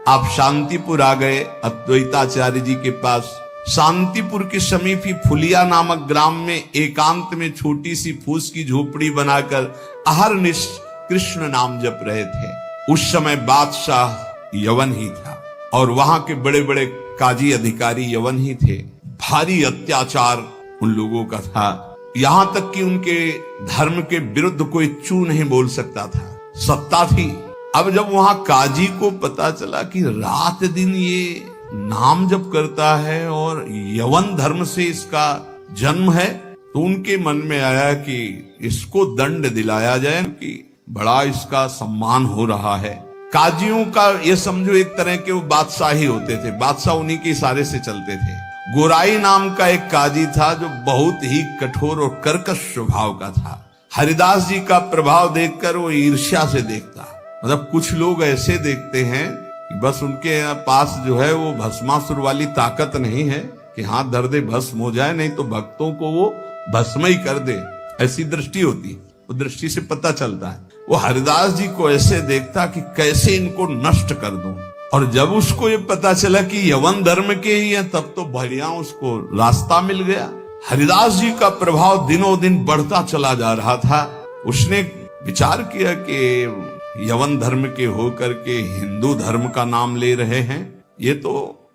आप शांतिपुर आ गए अद्वैताचार्य जी के पास। शांतिपुर के समीप ही फुलिया नामक ग्राम में एकांत में छोटी सी फूस की झोपड़ी बनाकर अहरनिश कृष्ण नाम जप रहे थे। उस समय बादशाह यवन ही था और वहां के बड़े बड़े काजी अधिकारी यवन ही थे। भारी अत्याचार उन लोगों का था, यहां तक कि उनके धर्म के विरुद्ध कोई चू नहीं बोल सकता था। सत्ता थी। अब जब वहां काजी को पता चला कि रात दिन ये नाम जप करता है और यवन धर्म से इसका जन्म है, तो उनके मन में आया कि इसको दंड दिलाया जाए कि बड़ा इसका सम्मान हो रहा है। काजियों का ये समझो एक तरह के वो बादशाह ही होते थे, बादशाह उन्हीं के इशारे से चलते थे। गोराई नाम का एक काजी था जो बहुत ही कठोर और कर्कश स्वभाव का था। हरिदास जी का प्रभाव देखकर वो ईर्ष्या से देखता। मतलब कुछ लोग ऐसे देखते हैं कि बस उनके पास जो है वो भस्मासुर वाली ताकत नहीं है कि हाथ धर दे भस्म हो जाए, नहीं तो भक्तों को वो भस्म ही कर दे, ऐसी दृष्टि होती है। वो दृष्टि से पता चलता है। वो हरिदास जी को ऐसे देखता कि कैसे इनको नष्ट कर दूं। और जब उसको ये पता चला कि यवन धर्म के ही हैं, तब तो बढ़िया उसको रास्ता मिल गया। हरिदास जी का प्रभाव दिनों दिन बढ़ता चला जा रहा था। उसने विचार किया कि यवन धर्म के होकर के हिंदू धर्म का नाम ले रहे हैं, ये तो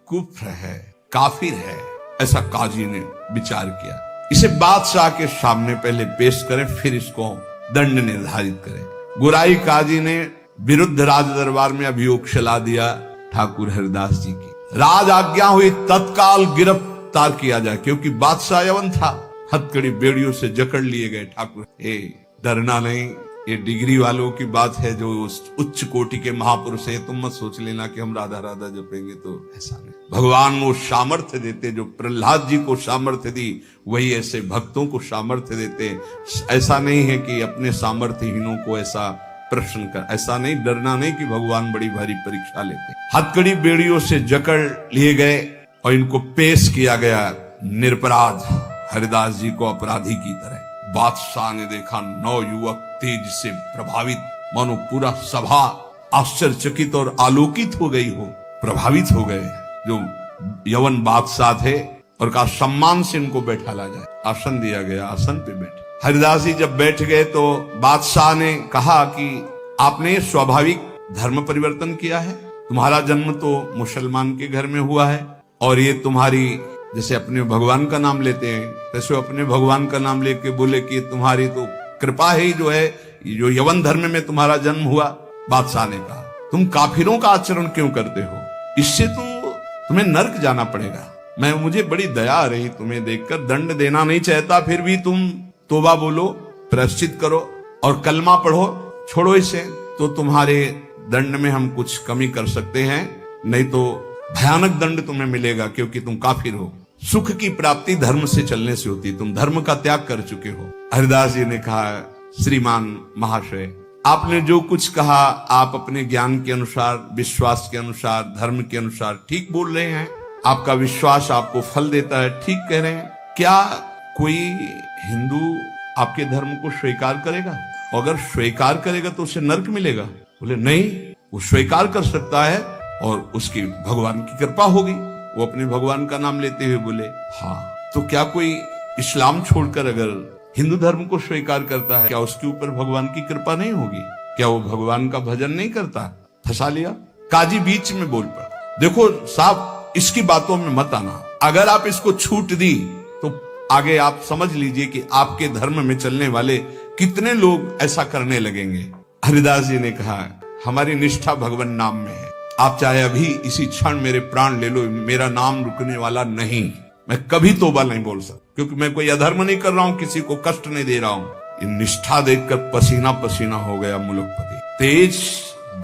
कुफ्र है, काफिर है, ऐसा काजी ने विचार किया। इसे बादशाह के सामने पहले पेश करें, फिर इसको दंड निर्धारित करें। गुराई काजी ने विरुद्ध राज दरबार में अभियोग चला दिया ठाकुर हरिदास जी की। राज आज्ञा हुई तत्काल गिरफ्तार किया जाए, क्योंकि बादशाह यवन था। हथकड़ी बेड़ियों से जकड़ लिए गए। ठाकुर डरना नहीं, ये डिग्री वालों की बात है जो उच्च कोटि के महापुरुष है। तुम मत सोच लेना कि हम राधा राधा जपेंगे तो ऐसा नहीं। भगवान वो सामर्थ्य देते जो प्रहलाद जी को सामर्थ्य दी, वही ऐसे भक्तों को सामर्थ्य देते। ऐसा नहीं है कि अपने सामर्थ्यहीनों को ऐसा प्रश्न कर, ऐसा नहीं, डरना नहीं कि भगवान बड़ी भारी परीक्षा लेते। हथकड़ी बेड़ियों से जकड़ लिए गए और इनको पेश किया गया निरपराध हरिदास जी को अपराधी की तरह। बादशाह ने देखा 9 युवक तेज से प्रभावित, मानो पूरा सभा आश्चर्यचकित और आलोकित हो गई हो, प्रभावित हो गए जो यवन बादशाह थे, और कहा सम्मान से इनको बैठाला जाए। आसन दिया गया, आसन पे बैठे। हरिदास जी जब बैठ गए तो बादशाह ने कहा कि आपने स्वाभाविक धर्म परिवर्तन किया है, तुम्हारा जन्म तो मुसलमान के घर में हुआ है, और ये तुम्हारी जैसे अपने भगवान का नाम लेते हैं, तैसे अपने भगवान का नाम लेके बोले कि तुम्हारी तो कृपा ही जो है, जो यवन धर्म में तुम्हारा जन्म हुआ। बादशाह ने कहा तुम काफिरों का आचरण क्यों करते हो, इससे तो तुम्हें नर्क जाना पड़ेगा। मुझे बड़ी दया आ रही तुम्हें देखकर, दंड देना नहीं चाहता, फिर भी तुम तोबा बोलो, प्रायश्चित करो और कलमा पढ़ो, छोड़ो इसे, तो तुम्हारे दंड में हम कुछ कमी कर सकते हैं, नहीं तो भयानक दंड तुम्हें मिलेगा, क्योंकि तुम काफिर हो। सुख की प्राप्ति धर्म से चलने से होती, तुम धर्म का त्याग कर चुके हो। हरिदास जी ने कहा श्रीमान महाशय, आपने जो कुछ कहा आप अपने ज्ञान के अनुसार, विश्वास के अनुसार, धर्म के अनुसार ठीक बोल रहे हैं। आपका विश्वास आपको फल देता है, ठीक कह रहे हैं। क्या कोई हिंदू आपके धर्म को स्वीकार करेगा? अगर स्वीकार करेगा तो उसे नर्क मिलेगा। बोले नहीं, वो स्वीकार कर सकता है और उसकी भगवान की कृपा होगी। वो अपने भगवान का नाम लेते हुए बोले हाँ। तो क्या कोई इस्लाम छोड़कर अगर हिंदू धर्म को स्वीकार करता है, क्या उसके ऊपर भगवान की कृपा नहीं होगी? क्या वो भगवान का भजन नहीं करता? फंसा लिया। काजी बीच में बोल पड़ा, देखो साहब, इसकी बातों में मत आना। अगर आप इसको छूट दी तो आगे आप समझ लीजिए कि आपके धर्म में चलने वाले कितने लोग ऐसा करने लगेंगे। हरिदास जी ने कहा हमारी निष्ठा भगवान नाम में है। आप चाहे अभी इसी क्षण मेरे प्राण ले लो, मेरा नाम रुकने वाला नहीं। मैं कभी तोबा नहीं बोल सकता, क्योंकि मैं कोई अधर्म नहीं कर रहा हूं, किसी को कष्ट नहीं दे रहा हूं। ये निष्ठा देखकर पसीना पसीना हो गया मुलुकपति। तेज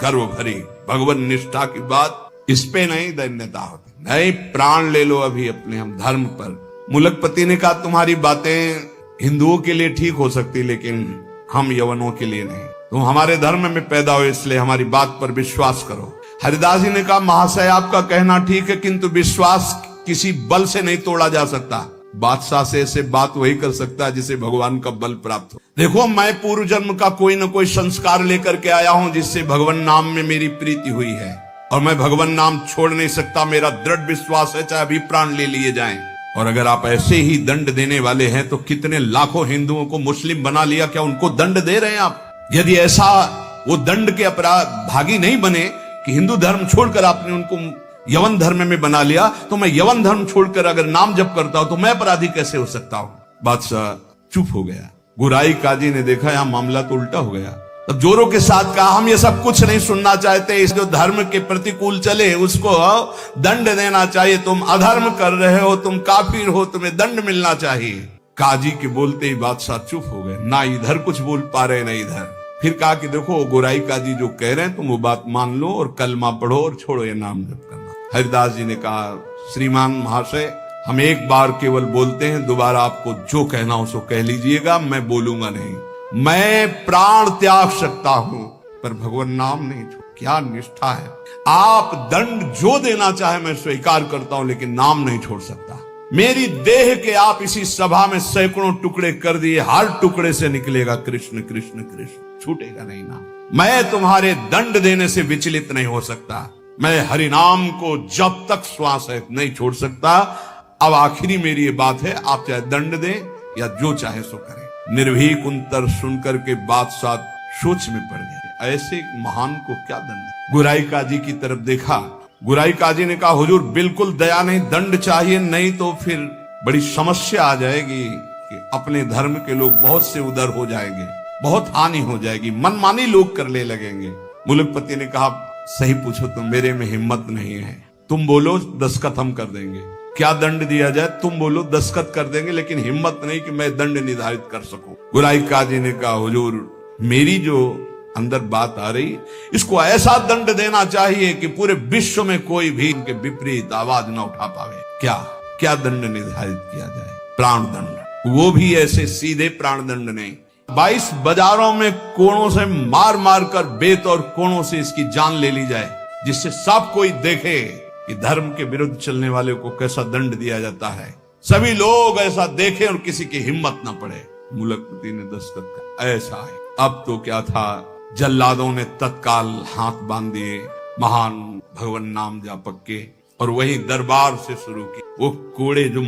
गर्व भरी भगवान निष्ठा की बात, इस पे नहीं दैन्यता होती। नहीं, प्राण ले लो अभी अपने हम धर्म पर। मुलुकपति ने कहा तुम्हारी बातें हिंदुओं के लिए ठीक हो सकती, लेकिन हम यवनों के लिए नहीं। तुम हमारे धर्म में पैदा हो, इसलिए हमारी बात पर विश्वास करो। हरिदास जी ने कहा महाशय आपका कहना ठीक है, किंतु विश्वास किसी बल से नहीं तोड़ा जा सकता। बादशाह से ऐसे बात वही कर सकता है जिसे भगवान का बल प्राप्त हो। देखो मैं पूर्व जन्म का कोई न कोई संस्कार लेकर के आया हूं, जिससे भगवान नाम में मेरी प्रीति हुई है। और मैं भगवान नाम छोड़ नहीं सकता, मेरा दृढ़ विश्वास है चाहे अभी प्राण ले लिए जाएं। और अगर आप ऐसे ही दंड देने वाले हैं तो कितने लाखों हिंदुओं को मुस्लिम बना लिया, क्या उनको दंड दे रहे हैं आप? यदि ऐसा वो दंड के अपराध भागी नहीं बने कि हिंदू धर्म छोड़कर आपने उनको यवन धर्म में बना लिया, तो मैं यवन धर्म छोड़कर अगर नाम जप करता हूं तो मैं अपराधी कैसे हो सकता हूं? बादशाह चुप हो गया। गुराई काजी ने देखा यहां मामला तो उल्टा हो गया। तब जोरों के साथ कहा, हम ये सब कुछ नहीं सुनना चाहते, इस जो धर्म के प्रतिकूल चले उसको दंड देना चाहिए। तुम अधर्म कर रहे हो, तुम काफिर हो, तुम्हें दंड मिलना चाहिए। काजी के बोलते ही बादशाह चुप हो गए, ना इधर कुछ बोल पा रहे ना इधर। फिर कहा कि देखो गोराई काजी जो कह रहे हैं तुम वो बात मान लो और कलमा पढ़ो और छोड़ो ये नाम जप करना। हरिदास जी ने कहा, श्रीमान महाशय हम एक बार केवल बोलते हैं, दोबारा आपको जो कहना हो सो कह लीजिएगा, मैं बोलूंगा नहीं। मैं प्राण त्याग सकता हूं पर भगवान नाम नहीं छोड़। क्या निष्ठा है! आप दंड जो देना चाहे मैं स्वीकार करता हूं, लेकिन नाम नहीं छोड़ सकता। मेरी देह के आप इसी सभा में सैकड़ों टुकड़े कर दिए, हर टुकड़े से निकलेगा कृष्ण कृष्ण कृष्ण, छूटेगा नहीं नाम। मैं तुम्हारे दंड देने से विचलित नहीं हो सकता। मैं हरिनाम को जब तक श्वास है नहीं छोड़ सकता। अब आखिरी मेरी ये बात है, आप चाहे दंड दें या जो चाहे सो करें। निर्भीक उत्तर सुनकर के बादशाह सोच में पड़ गए, ऐसे महान को क्या दंड? गुराई काजी की तरफ देखा। गुराई काजी ने कहा, हुजूर बिल्कुल दया नहीं, दंड चाहिए, नहीं तो फिर बड़ी समस्या आ जाएगी कि अपने धर्म के लोग बहुत से उधर हो जाएंगे, बहुत हानि हो जाएगी, मनमानी लोग करने लगेंगे। मुलकपति ने कहा, सही पूछो तो मेरे में हिम्मत नहीं है। तुम बोलो दस्तखत हम कर देंगे, क्या दंड दिया जाए तुम बोलो दस्तखत कर देंगे, लेकिन हिम्मत नहीं कि मैं दंड निर्धारित कर सकूं। गुराई काजी ने कहा, हुजूर मेरी जो अंदर बात आ रही, इसको ऐसा दंड देना चाहिए कि पूरे विश्व में कोई भी इनके विपरीत आवाज न उठा पावे। क्या क्या दंड निर्धारित किया जाए? प्राण दंड, वो भी ऐसे सीधे प्राण दंड नहीं, 22 बाजारों में कोड़ों से मार मार कर बेत और कोड़ों से इसकी जान ले ली जाए, जिससे सब कोई देखे कि धर्म के विरुद्ध चलने वाले को कैसा दंड दिया जाता है। सभी लोग ऐसा देखें और किसी की हिम्मत न पड़े। मुलकपति ने दस्तखत कर, ऐसा है। अब तो क्या था, जल्लादों ने तत्काल हाथ बांध दिए महान भगवान नाम जापक के, और वही दरबार से शुरू की। वो कोड़े जो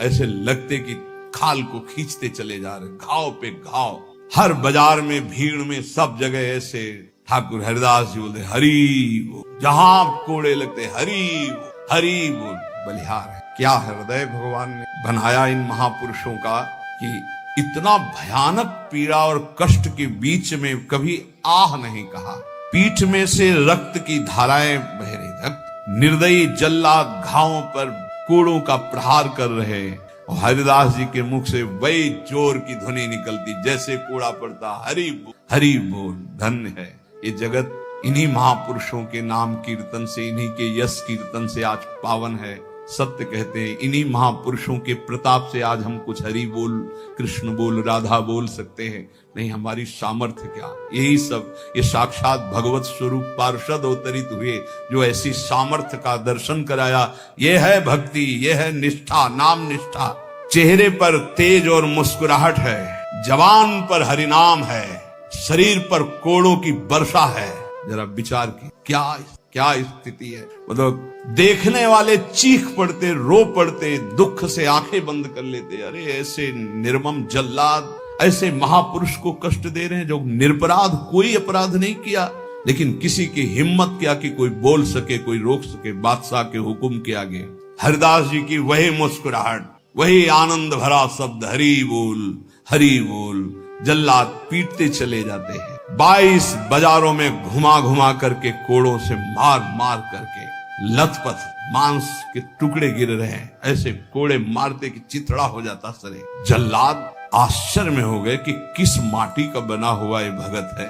ऐसे लगते कि खाल को खींचते चले जा रहे, घाव पे घाव, हर बाजार में भीड़ में सब जगह ऐसे। ठाकुर हरिदास जी बोलते, हरि बोल, जहां कोड़े लगते हरि बोल, हरि बोल। बलिहार है, क्या हृदय भगवान ने बनाया इन महापुरुषों का कि इतना भयानक पीड़ा और कष्ट के बीच में कभी आह नहीं कहा। पीठ में से रक्त की धाराएं बह रही, निर्दयी जल्लाद घावों पर कोड़ों का प्रहार कर रहे, और हरिदास जी के मुख से वही जोर की ध्वनि निकलती जैसे कोड़ा पड़ता, हरि बोल, हरि बोल। धन्य है ये जगत, इन्हीं महापुरुषों के नाम कीर्तन से, इन्हीं के यश कीर्तन से आज पावन है। सत्य कहते हैं, इन्हीं महापुरुषों के प्रताप से आज हम कुछ हरि बोल, कृष्ण बोल, राधा बोल सकते हैं। नहीं, हमारी सामर्थ्य क्या, यही सब, ये साक्षात भगवत स्वरूप पार्षद अवतरित हुए जो ऐसी सामर्थ्य का दर्शन कराया। ये है भक्ति, ये है निष्ठा, नाम निष्ठा। चेहरे पर तेज और मुस्कुराहट है, जवान पर हरिनाम है, शरीर पर कोड़ों की वर्षा है। जरा विचार की क्या स्थिति है। मतलब देखने वाले चीख पड़ते, रो पड़ते, दुख से आंखें बंद कर लेते। अरे ऐसे निर्मम जल्लाद ऐसे महापुरुष को कष्ट दे रहे हैं जो निरपराध, कोई अपराध नहीं किया, लेकिन किसी की हिम्मत क्या कि कोई बोल सके, कोई रोक सके बादशाह के हुक्म के आगे। हरिदास जी की वही मुस्कुराहट, वही आनंद भरा शब्द, हरि बोल, हरि बोल। जल्लाद पीटते चले जाते हैं। 22 बाजारों में घुमा घुमा करके कोड़ों से मार मार करके लथपथ मांस के टुकड़े गिर रहे हैं। ऐसे कोड़े मारते कि चिथड़ा हो जाता सरे। जल्लाद आश्चर्य में हो गए कि किस माटी का बना हुआ ये भगत है,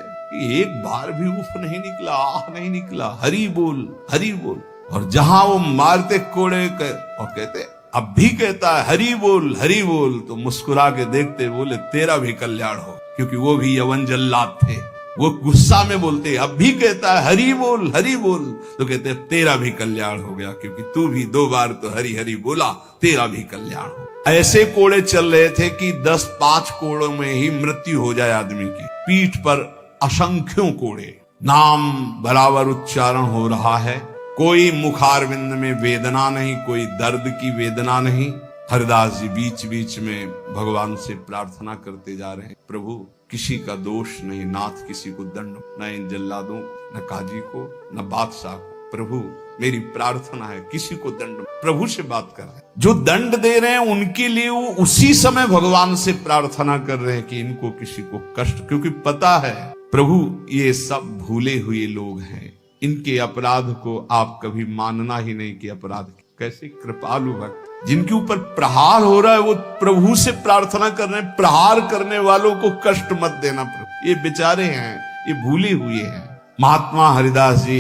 एक बार भी उफ नहीं निकला, आह नहीं निकला, हरि बोल, हरि बोल। और जहां वो मारते कोड़े और कहते, अब भी कहता है हरि बोल, हरि बोल, तो मुस्कुरा के देखते, बोले तेरा भी कल्याण हो, क्योंकि वो भी यवन जल्लाद थे। वो गुस्सा में बोलते, अब भी कहता है हरि बोल, हरि बोल, तो कहते तेरा भी कल्याण हो गया, क्योंकि तू भी 2 बार तो हरि हरि बोला, तेरा भी कल्याण हो। ऐसे कोड़े चल रहे थे कि 10-5 कोड़ों में ही मृत्यु हो जाए आदमी की। पीठ पर असंख्यों कोड़े, नाम बराबर उच्चारण हो रहा है, कोई मुखारविंद में वेदना नहीं, कोई दर्द की वेदना नहीं। हरिदास जी बीच बीच में भगवान से प्रार्थना करते जा रहे हैं, प्रभु किसी का दोष नहीं, नाथ किसी को दंड, न इन जल्लादों, न काजी को, न बादशाह को। प्रभु मेरी प्रार्थना है, किसी को दंड, प्रभु से बात कर रहे हैं, जो दंड दे रहे हैं उनके लिए वो उसी समय भगवान से प्रार्थना कर रहे हैं कि इनको किसी को कष्ट, क्योंकि पता है प्रभु ये सब भूले हुए लोग हैं, इनके अपराध को आप कभी मानना ही नहीं कि अपराध। कैसे कृपालु भक्त, जिनके ऊपर प्रहार हो रहा है वो प्रभु से प्रार्थना कर रहे हैं, प्रहार करने वालों को कष्ट मत देना प्रभु, ये बेचारे हैं, ये भूले हुए हैं। महात्मा हरिदास जी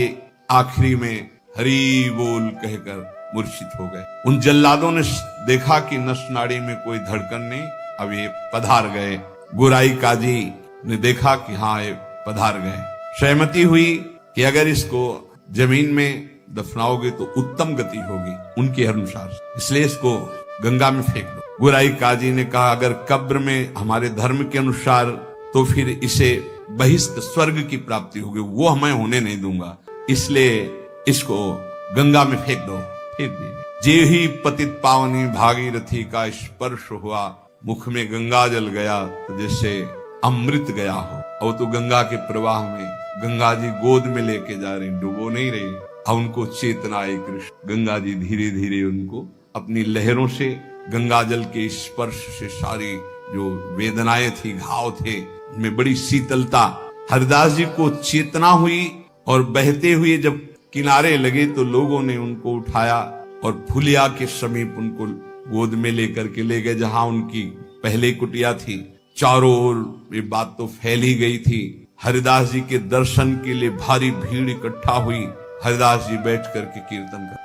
आखिरी में हरि बोल कहकर मूर्छित हो गए। उन जल्लादों ने देखा कि नस नाड़ी में कोई धड़कन नहीं, अब ये पधार गए। गोराई काजी ने देखा कि हाँ ये पधार गए। सहमति हुई कि अगर इसको जमीन में दफनाओगे तो उत्तम गति होगी उनके अनुसार, इसलिए इसको गंगा में फेंक दो। गोराई काजी ने कहा अगर कब्र में हमारे धर्म के अनुसार तो फिर इसे बहिष्ठ स्वर्ग की प्राप्ति होगी, वो मैं होने नहीं दूंगा, इसलिए इसको गंगा में फेंक दो। फेंक दी। जे ही पतित पावनी भागीरथी का स्पर्श हुआ, मुख में गंगा जल गया तो जैसे अमृत गया हो। और तो गंगा के प्रवाह में गंगा जी गोद में लेके जा रही, डुबो नहीं रही। अब उनको चेतना आई कृष्ण, गंगा जी धीरे धीरे उनको अपनी लहरों से, गंगा जल के स्पर्श से सारी जो वेदनाएं थी, घाव थे, उनमें बड़ी शीतलता। हरिदास जी को चेतना हुई और बहते हुए जब किनारे लगे तो लोगों ने उनको उठाया और फुलिया के समीप उनको गोद में लेकर के ले गए, जहां उनकी पहले कुटिया थी। चारों ओर ये बात तो फैल ही गई थी। हरिदास जी के दर्शन के लिए भारी भीड़ इकट्ठा हुई। हरिदास जी बैठ करके कीर्तन कर,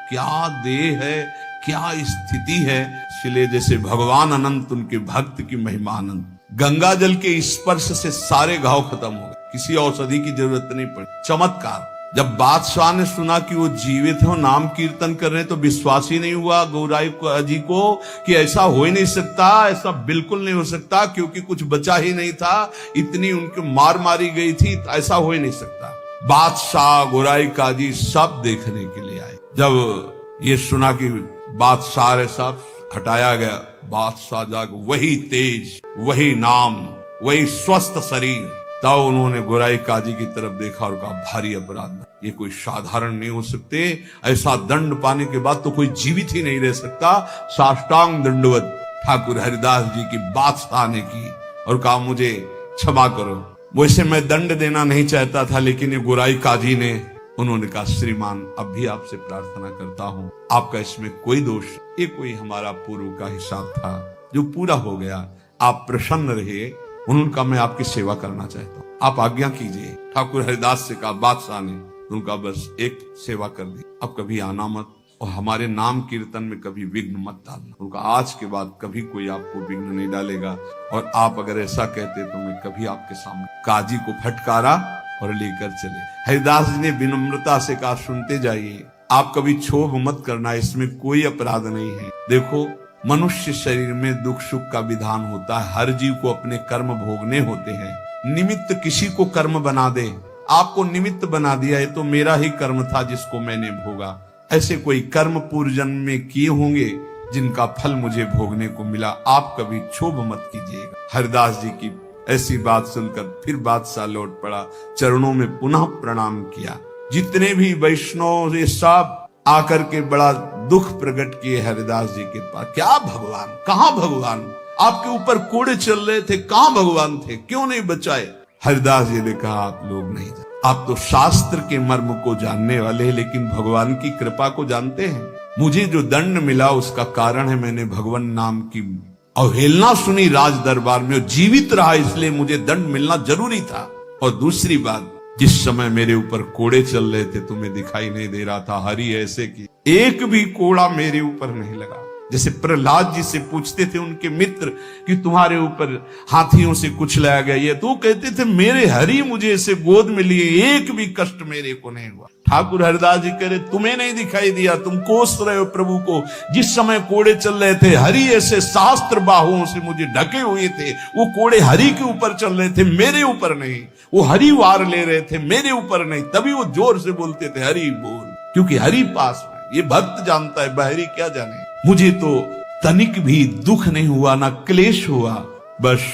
क्या देह है, क्या स्थिति है। इसलिए जैसे भगवान अनंत, उनके भक्त की महिमा अनंत। गंगा जल के स्पर्श से सारे घाव खत्म हो गए, किसी औषधि की जरूरत नहीं पड़ी। चमत्कार। जब बादशाह ने सुना कि वो जीवित हो, नाम कीर्तन कर रहे हैं, तो विश्वास ही नहीं हुआ गौराई जी को कि ऐसा हो ही नहीं सकता, ऐसा बिल्कुल नहीं हो सकता, क्योंकि कुछ बचा ही नहीं था, इतनी उनकी मार मारी गई थी, ऐसा हो ही नहीं सकता। बादशाह, गोराई काजी सब देखने के लिए आए। जब ये सुना कि बादशाह सब हटाया गया, बादशाह जाग, वही तेज, वही नाम, वही स्वस्थ शरीर। तब उन्होंने गोराई काजी की तरफ देखा और कहा भारी अपराध, ये कोई साधारण नहीं हो सकते, ऐसा दंड पाने के बाद तो कोई जीवित ही नहीं रह सकता। साष्टांग दंडवत ठाकुर हरिदास जी की बादशाह ने की और कहा मुझे क्षमा करो, वैसे मैं दंड देना नहीं चाहता था, लेकिन ये गोराई काजी ने, उन्होंने कहा श्रीमान अब भी आपसे प्रार्थना करता हूँ, आपका इसमें कोई दोष, ये कोई हमारा पूर्व का हिसाब था जो पूरा हो गया, आप प्रसन्न रहिए। उनका मैं आपकी सेवा करना चाहता हूँ, आप आज्ञा कीजिए। ठाकुर हरिदास से कहा बादशाह ने, उनका बस एक सेवा कर दी, अब कभी आना मत और हमारे नाम कीर्तन में कभी विघ्न मत डालना। उनका आज के बाद कभी कोई आपको विघ्न नहीं डालेगा, और आप अगर ऐसा कहते तो मैं कभी आपके सामने। काजी को फटकारा और लेकर चले। हरिदास जी ने विनम्रता से कहा सुनते जाइए, आप कभी क्षोभ मत करना, इसमें कोई अपराध नहीं है। देखो मनुष्य शरीर में दुख सुख का विधान होता है, हर जीव को अपने कर्म भोगने होते हैं। निमित्त किसी को कर्म बना दे, आपको निमित्त बना दिया, ये तो मेरा ही कर्म था जिसको मैंने भोगा। ऐसे कोई कर्म पूर्व जन्म में किए होंगे जिनका फल मुझे भोगने को मिला, आप कभी क्षोभ मत कीजिएगा। हरिदास जी की ऐसी बात सुनकर फिर बादशाह लौट पड़ा, चरणों में पुनः प्रणाम किया। जितने भी वैष्णव ये सब आकर के बड़ा दुख प्रकट किए हरिदास जी के पास। क्या भगवान, कहाँ भगवान, आपके ऊपर कोड़े चल रहे थे, कहाँ भगवान थे, क्यों नहीं बचाए। हरिदास जी ने कहा आप लोग नहीं जानते, आप तो शास्त्र के मर्म को जानने वाले हैं, लेकिन भगवान की कृपा को जानते हैं। मुझे जो दंड मिला उसका कारण है मैंने भगवान नाम की अवहेलना सुनी राज दरबार में, जीवित रहा, इसलिए मुझे दंड मिलना जरूरी था। और दूसरी बात, जिस समय मेरे ऊपर कोड़े चल रहे थे तुम्हें दिखाई नहीं दे रहा था, हरि ऐसे की एक भी कोड़ा मेरे ऊपर नहीं लगा। जैसे प्रहलाद जी से पूछते थे उनके मित्र कि तुम्हारे ऊपर हाथियों से कुछ लाया गया, ये तो कहते थे मेरे हरि मुझे ऐसे गोद में लिए, एक भी कष्ट मेरे को नहीं हुआ। ठाकुर हरिदास जी कह रहे तुम्हें नहीं दिखाई दिया, तुम कोस रहे हो प्रभु को। जिस समय कोड़े चल रहे थे हरि ऐसे शास्त्र बाहुओं से मुझे ढके हुए थे, वो कोड़े हरि के ऊपर चल रहे थे, मेरे ऊपर नहीं। वो हरि वार ले रहे थे, मेरे ऊपर नहीं। तभी वो जोर से बोलते थे हरि बोल। क्योंकि हरि पास में। ये भक्त जानता है, बहरी क्या जाने। मुझे तो तनिक भी दुख नहीं हुआ, ना क्लेश हुआ। बस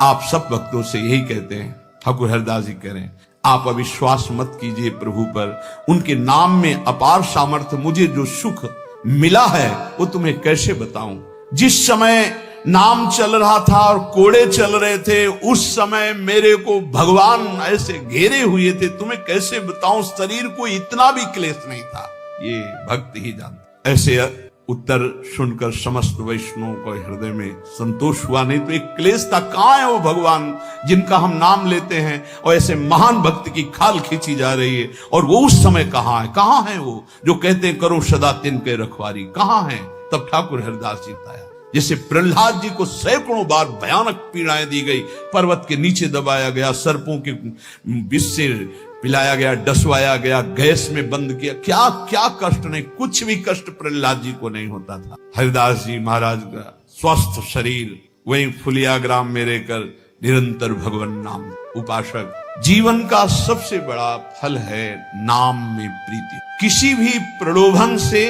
आप सब भक्तों से यही कहते हैं, ठाकुर हरिदास जी कह रहे हैं, आप अविश्वास मत कीजिए प्रभु पर, उनके नाम में अपार सामर्थ्य। मुझे जो सुख मिला है वो तुम्हें कैसे बताऊं। जिस समय नाम चल रहा था और कोड़े चल रहे थे, उस समय मेरे को भगवान ऐसे घेरे हुए थे, तुम्हें कैसे बताऊं। शरीर को इतना भी क्लेश नहीं था, ये भक्त ही जानता। ऐसे उत्तर सुनकर समस्त वैष्णवों को हृदय में संतोष हुआ। नहीं तो एक क्लेश था, कहां है वो भगवान जिनका हम नाम लेते हैं और ऐसे महान भक्त की खाल खींची जा रही है, और वो उस समय कहां है वो जो कहते हैं करो सदा तिनके रखवारी, कहां है। तब ठाकुर हरिदास जी आया। जैसे प्रहलाद जी को सैकड़ों बार भयानक पीड़ाएं दी गई, पर्वत के नीचे दबाया गया, सर्पों के विष से पिलाया गया, डसवाया गया, गैस में बंद किया, क्या क्या कष्ट नहीं, कुछ भी कष्ट प्रहलाद जी को नहीं होता था। हरिदास जी महाराज का स्वस्थ शरीर वहीं फुलिया ग्राम में रहकर निरंतर भगवान नाम उपासक। जीवन का सबसे बड़ा फल है नाम में प्रीति। किसी भी प्रलोभन से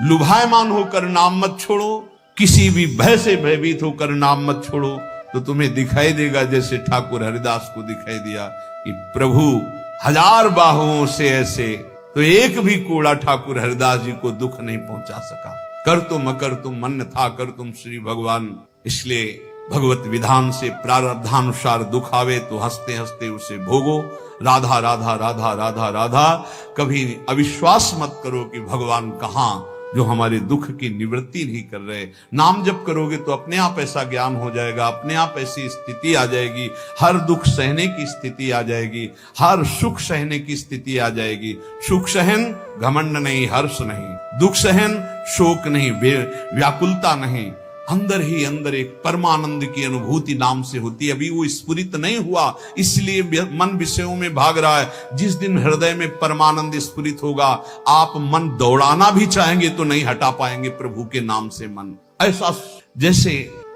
लुभायमान होकर नाम मत छोड़ो, किसी भी भय से भयभीत होकर नाम मत छोड़ो, तो तुम्हें दिखाई देगा जैसे ठाकुर हरिदास को दिखाई दिया कि प्रभु हजार बाहुओं से ऐसे, तो एक भी कोड़ा ठाकुर हरिदास जी को दुख नहीं पहुंचा सका। कर तुम अकर तुम मन था कर तुम श्री भगवान। इसलिए भगवत विधान से प्रारब्धानुसार दुख आवे तो हंसते हंसते उसे भोगो। राधा राधा राधा राधा राधा। कभी अविश्वास मत करो कि भगवान कहां, जो हमारे दुख की निवृत्ति नहीं कर रहे। नाम जप करोगे तो अपने आप ऐसा ज्ञान हो जाएगा, अपने आप ऐसी स्थिति आ जाएगी, हर दुख सहने की स्थिति आ जाएगी, हर सुख सहने की स्थिति आ जाएगी। सुख सहन घमंड नहीं, हर्ष नहीं, दुख सहन शोक नहीं, व्याकुलता नहीं, अंदर ही अंदर एक परमानंद की अनुभूति नाम से होती है। अभी वो स्फुरित नहीं हुआ, इसलिए मन विषयों में भाग रहा है। जिस दिन हृदय में परमानंद स्फुरित होगा, आप मन दौड़ाना भी चाहेंगे तो नहीं हटा पाएंगे प्रभु के नाम से मन। ऐसा जैसे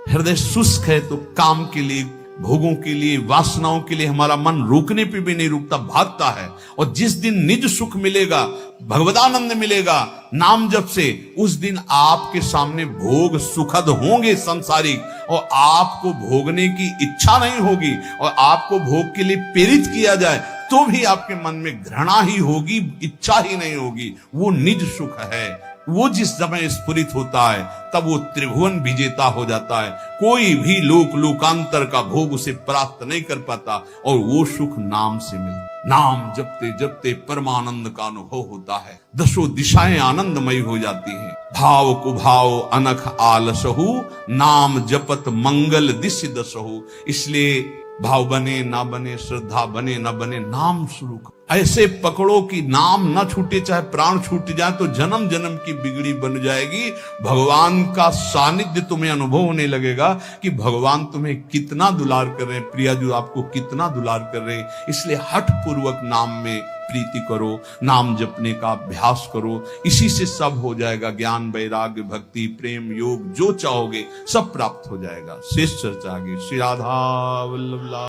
हृदय शुष्क है तो काम के लिए, भोगों के लिए, वासनाओं के लिए हमारा मन रोकने पे भी नहीं रुकता, भागता है। और जिस दिन निज सुख मिलेगा, भगवदानंद मिलेगा नाम जप से, उस दिन आपके सामने भोग सुखद होंगे संसारिक, और आपको भोगने की इच्छा नहीं होगी, और आपको भोग के लिए प्रेरित किया जाए तो भी आपके मन में घृणा ही होगी, इच्छा ही नहीं होगी। वो निज सुख है। वो जिस समय स्फुरित होता है तब वो त्रिभुवन विजेता हो जाता है। कोई भी लोकांतर का भोग उसे प्राप्त नहीं कर पाता, और वो सुख नाम से मिलता। नाम जपते जपते परमानंद का अनुभव होता है, दसों दिशाएं आनंदमयी हो जाती हैं। भाव कुभाव अनख आलसहु, नाम जपत मंगल दिश दसहु। इसलिए भाव बने ना बने, श्रद्धा बने ना बने, नाम शुरू करो। ऐसे पकड़ो कि नाम ना छूटे, चाहे प्राण छूट जाए तो जन्म जन्म की बिगड़ी बन जाएगी। भगवान का सानिध्य तुम्हें अनुभव होने लगेगा कि भगवान तुम्हें कितना दुलार कर रहे हैं, प्रिया जो आपको कितना दुलार कर रहे हैं। इसलिए हठ पूर्वक नाम में प्रीति करो, नाम जपने का अभ्यास करो। इसी से सब हो जाएगा, ज्ञान वैराग्य भक्ति प्रेम योग जो चाहोगे सब प्राप्त हो जाएगा। शेष चर्चा आगे। श्री राधा वल्लभ।